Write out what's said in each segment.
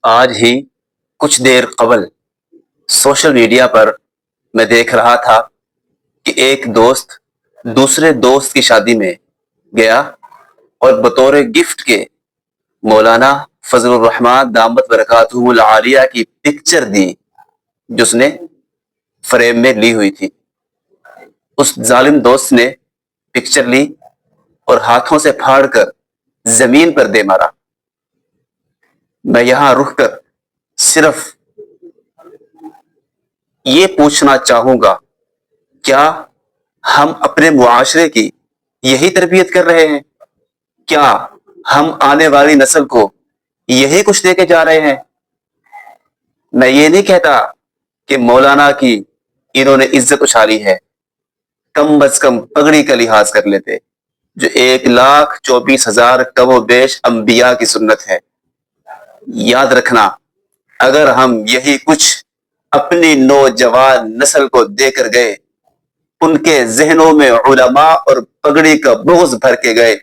آج ہی کچھ دیر قبل سوشل میڈیا پر میں دیکھ رہا تھا کہ ایک دوست دوسرے دوست کی شادی میں گیا اور بطور گفٹ کے مولانا فضل الرحمان دامت برکاتہ العالیہ کی پکچر دی جو اس نے فریم میں لی ہوئی تھی۔ اس ظالم دوست نے پکچر لی اور ہاتھوں سے پھاڑ کر زمین پر دے مارا۔ میں یہاں رک کر صرف یہ پوچھنا چاہوں گا، کیا ہم اپنے معاشرے کی یہی تربیت کر رہے ہیں؟ کیا ہم آنے والی نسل کو یہی کچھ دے کے جا رہے ہیں؟ میں یہ نہیں کہتا کہ مولانا کی انہوں نے عزت اچھالی ہے، کم از کم پگڑی کا لحاظ کر لیتے جو 1,24,000 کم و بیش انبیاء کی سنت ہے۔ یاد رکھنا، اگر ہم یہی کچھ اپنی نوجوان نسل کو دے کر گئے، ان کے ذہنوں میں علماء اور پگڑی کا بغض بھر کے گئے،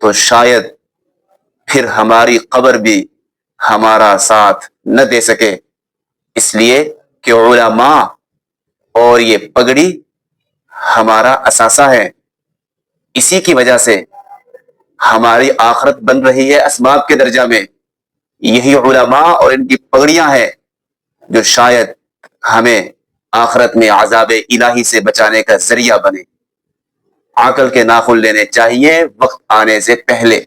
تو شاید پھر ہماری قبر بھی ہمارا ساتھ نہ دے سکے، اس لیے کہ علماء اور یہ پگڑی ہمارا اثاثہ ہے۔ اسی کی وجہ سے ہماری آخرت بن رہی ہے اسباب کے درجہ میں۔ یہی علماء اور ان کی پگڑیاں ہیں جو شاید ہمیں آخرت میں عذاب الہی سے بچانے کا ذریعہ بنے۔ عقل کے ناخن لینے چاہیے وقت آنے سے پہلے۔